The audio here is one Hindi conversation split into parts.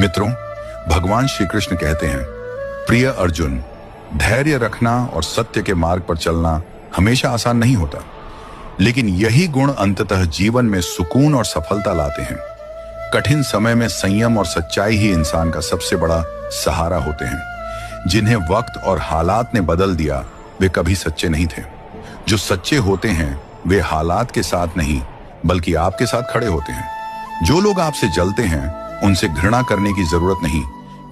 मित्रों, भगवान श्री कृष्ण कहते हैं, प्रिय अर्जुन, धैर्य रखना और सत्य के मार्ग पर चलना हमेशा आसान नहीं होता, लेकिन यही गुण अंततः जीवन में सुकून और सफलता लाते हैं। कठिन समय में संयम और सच्चाई ही इंसान का सबसे बड़ा सहारा होते हैं। जिन्हें वक्त और हालात ने बदल दिया, वे कभी सच्चे नहीं थे। जो सच्चे होते हैं वे हालात के साथ नहीं बल्कि आपके साथ खड़े होते हैं। जो लोग आपसे जलते हैं उनसे घृणा करने की जरूरत नहीं,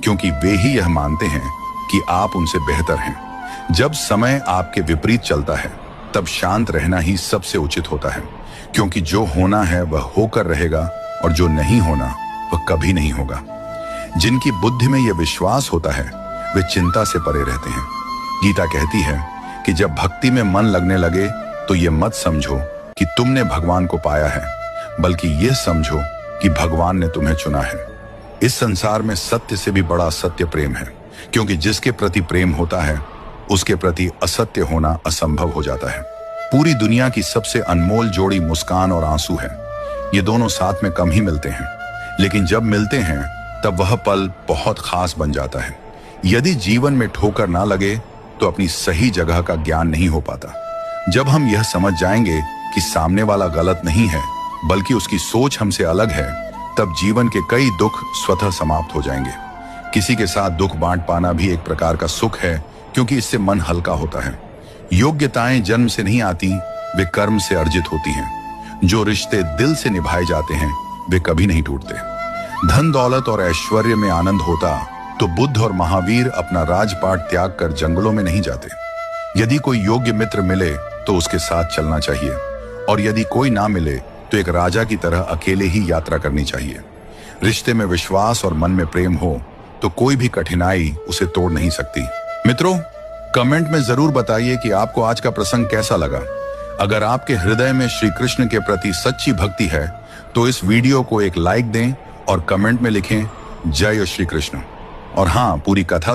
क्योंकि वे ही यह मानते हैं कि आप उनसे बेहतर हैं। जब समय आपके विपरीत चलता है तब शांत रहना ही सबसे उचित होता है, क्योंकि जो होना है वह होकर रहेगा और जो नहीं होना वह कभी नहीं होगा। जिनकी बुद्धि में यह विश्वास होता है वे चिंता से परे रहते हैं। गीता कहती है कि जब भक्ति में मन लगने लगे तो ये मत समझो कि तुमने भगवान को पाया है, बल्कि ये समझो कि भगवान ने तुम्हें चुना है। इस संसार में सत्य से भी बड़ा सत्य प्रेम है, क्योंकि जिसके प्रति प्रेम होता है उसके प्रति असत्य होना असंभव हो जाता है। पूरी दुनिया की सबसे अनमोल जोड़ी मुस्कान और आंसू है। ये दोनों साथ में कम ही मिलते हैं, लेकिन जब मिलते हैं तब वह पल बहुत खास बन जाता है। यदि जीवन में ठोकर ना लगे तो अपनी सही जगह का ज्ञान नहीं हो पाता। जब हम यह समझ जाएंगे कि सामने वाला गलत नहीं है बल्कि उसकी सोच हमसे अलग है, तब जीवन के कई दुख स्वतः समाप्त हो जाएंगे। किसी के साथ दुख बांट पाना भी एक प्रकार का सुख है, क्योंकि इससे मन हल्का होता है। योग्यताएं जन्म से नहीं आती, वे कर्म से अर्जित होती हैं। जो रिश्ते दिल से निभाए जाते हैं वे कभी नहीं टूटते। धन दौलत और ऐश्वर्य में आनंद होता तो बुद्ध और महावीर अपना राजपाट त्याग कर जंगलों में नहीं जाते। यदि कोई योग्य मित्र मिले तो उसके साथ चलना चाहिए, और यदि कोई ना मिले तो एक राजा की तरह अकेले ही यात्रा करनी चाहिए। रिश्ते में विश्वास और मन में प्रेम हो तो कोई भी कठिनाई उसे तोड़ नहीं सकती। मित्रों, कमेंट में जरूर बताइए कि आपको आज का प्रसंग कैसा लगा। अगर आपके हृदय में श्री कृष्ण के प्रति सच्ची भक्ति है तो इस वीडियो को एक लाइक दें और कमेंट में लिखें जय श्री कृष्ण। और हाँ, पूरी कथा